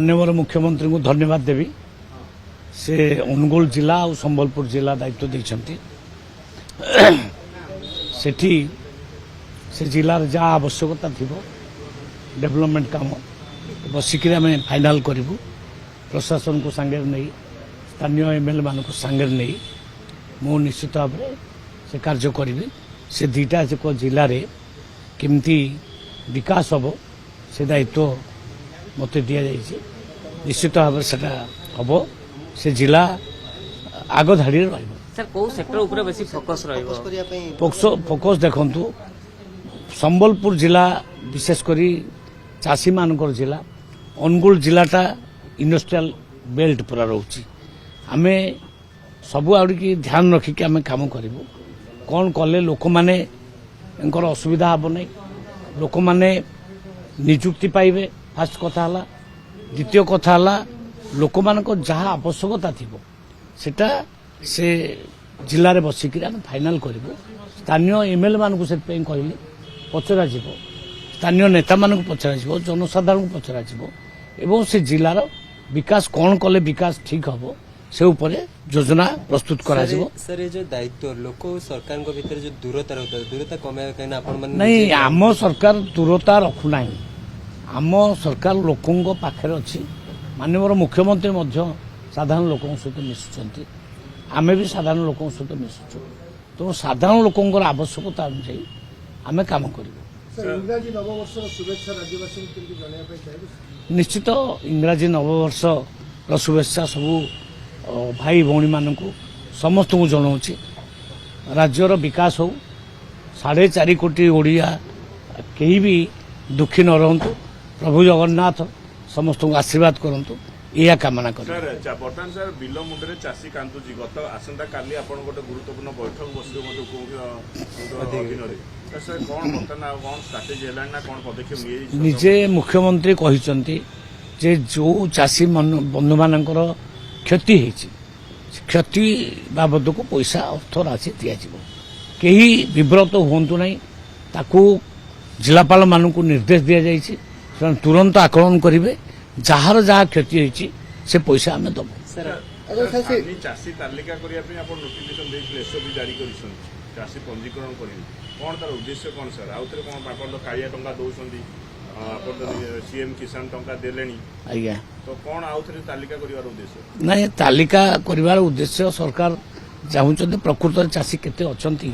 माननीय मुख्यमंत्री को धन्यवाद देवी से अनुगुल जिला और संबलपुर जिला दायित्व देइछंती सेठी से जिलार जहाँ आवश्यकता थी डेवलपमेंट काम बसिक आम फाइनाल करूँ प्रशासन को सांगे नहीं स्थानीय एमएलए मान को सांगे नहीं मु निश्चित भाव से कार्य करी से दुईटा जाक जिले में केमती विकास हम से दायित्व मत दि जाइए निश्चित भाव से हम से जिला आग धाड़ी रही सर को सेक्टर ऊपर बेसी फोकस फोकस देखु संबलपुर जिला विशेषकर चाषी मान जिला अनुगुल जिलाटा इंडस्ट्रियल बेल्ट पूरा रोचे आम सब आड़की ध्यान रखिक आम कम करूँ कौन कले लोक मैंने असुविधा हम नहीं लोक मैंने निजुक्ति पाइबे फास्ट कथा द्वितीय कथा लोक मान जहाँ आवश्यकता थी सेटा से जिले में बसिक फाइनाल करूँ स्थानीय एमएलए मान को कहली पचरा स्थानीय नेता मान पचरा जनसाधारण को पचरा एवं से जिलार विकास कौन कले विकास ठीक हम से ऊपर योजना प्रस्तुत करा सर ये जो दायित्व लोक सरकार भीतर जो दूरता रहता है दूरता कमे नहीं आम सरकार दूरता रखुना आम सरकार लोकों पाखे अच्छी माननीय मुख्यमंत्री साधारण लोकों सहित मिशुंट आम भी साधारण लोकों सहित मिशुचु तो साधारण लोकों आवश्यकता अनुसार आम कम कर निश्चित इंग्राजी नववर्ष शुभेच्छा सबू भाई भौणी मानू समस्त को जनाऊँ राज्यर विकास हो 4.5 कोटी ओडिया कहीं भी दुखी न रहतु प्रभु जगन्नाथ समस्त को आशीर्वाद करंतु या कामना कर बर्तमान सर बिल मुंडे चाषी कांतुची गत आसंता काली आपण गोटे गुरुत्वपूर्ण बैठक बसिबो निजे मुख्यमंत्री कहते जे जो चाषी बंधु मानकर क्षति क्षति बाबद को पैसा अर्थ राशि दि कहीं विव्रत हूँ ना ताकू जिलापाल मान को निर्देश दि जाइए तुरंत आकलन करेंगे जार जहाँ क्षति होती से पैसा आम दबू चाषी तालिका नोटिफिकेशन एसओपी जारी चाषी पंजीकरण करेंगे कौन तार उद्देश्य कौन सर आउ थे कौन आप कालिया टंका दौरान सीएम किसान टंका देले आज्ञा तो कौन आउ थे तालिका कर उद्देश्य नहीं तालिका कर उद्देश्य सरकार चाहते प्रकृत चाषी केते अच्छी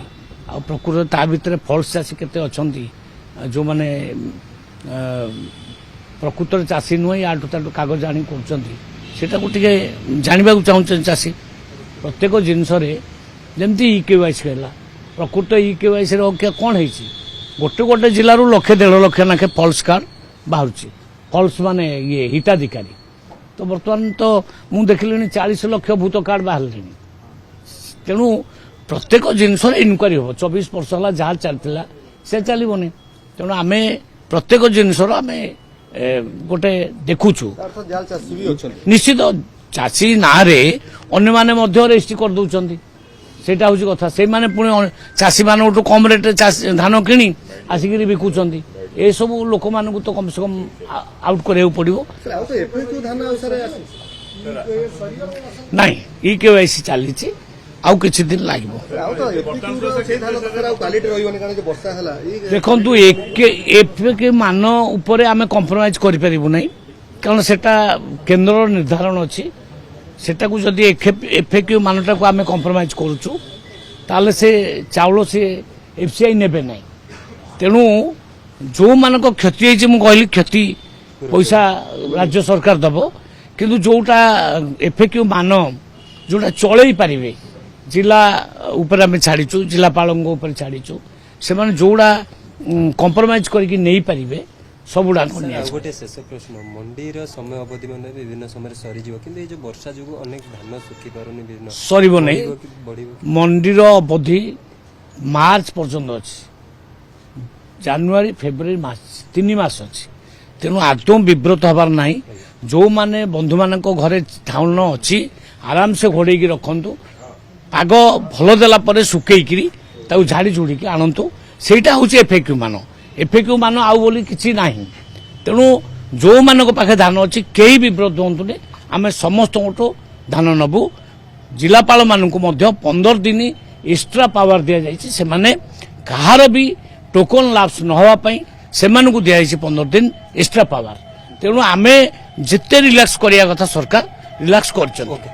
आ प्रकृत ता भीतर फल्स चाषी केते अच्छी जो माने प्रकृत चाषी नुहे आठू ताठू कागज आनी करटा को जानवा चाहते चाषी प्रत्येक जिनस जमती इकेवाईसी कहला प्रकृत इकेवाईसी कौन है गोटे गोटे जिलूर 1.5 लाख नाखे फल्स कार्ड बाहर फल्स माने ये हिताधिकारी तो बर्तमान तो मुझे देखिली 40 लाख भूत कार्ड बाहर तेणु प्रत्येक जिनस इनक्वारी हम 24 वर्ष है जहाँ चलता से चलनी तेणु आम प्रत्येक जिनस आम गोटे देखुचु निश्चित चाषी ना अन्य माने रजिस्ट्री कर दौरान सेटा हूँ कथा से माने पुणी चाषी मान कम रेट धान किणी आसिक बिकुंट ये सब लोक मान तो कम से कम आउट करा पड़ो नाई इकेवाईसी चली आउ किछि दिन लगे देखु एफएक्यू मान उपर आम कंप्रोमाइज करूँ ना कारण सेटा केन्द्र निर्धारण अच्छी सेटा को जदि एफएक्यू मानटा को आम कंप्रोमाइज करुचु ताले से चाउल से एफसीआई नेबे ना तेणु जो मान क्षति है कहली क्षति पैसा राज्य सरकार दब किंतु जोटा एफएक्यू मान जोटा चलई पारे जिला उपर आम छाड़ीचु जिलापाल छाड़ीचु से जोड़ा कंप्रोमाइज करके नहीं पारे सबुड़ा गोटे शेष प्रश्न मंडी समय अवधि मान विभिन्न समय सरी जो वर्षा जो अनेक धान सुखी पारुनी सर नहीं मंडीर अवधि मार्च पर्यंत अच्छी जनवरी फेब्रुआरी मार्च 3 मास अच्छी तेणु आदौ विव्रत हबार ना जो माने बंधु मान घरे धान अच्छी आराम से घोड़े रखु पाग भल देला सुखई झाड़ी झुड़ी आणतु सेटा हूँ एफएक्यू मान आउ बोली किसी ना तेणु ଯେଉଁମାନଙ୍କ ପାଖେ ଧାନ ଅଛି କେହି ବିବ୍ରତ ହୁଅନ୍ତୁନି, ଆମେ ସମସ୍ତଙ୍କଠୁ ଧାନ ନେବୁ। ଜିଲ୍ଲାପାଳମାନଙ୍କୁ ମଧ୍ୟ 15 ଦିନ ଏକ୍ସଟ୍ରା ପାୱାର ଦିଆଯାଇଛି, ସେମାନେ କାହାର ବି ଟୋକନ ଲାପ୍ସ ନ ହେବା ପାଇଁ ସେମାନଙ୍କୁ ଦିଆଯାଇଛି 15 ଦିନ ଏକ୍ସଟ୍ରା ପାୱାର। ତେଣୁ ଆମେ ଯେତେ ରିଲାକ୍ସ କରିବା କଥା ସରକାର ରିଲାକ୍ସ କରିଛନ୍ତି।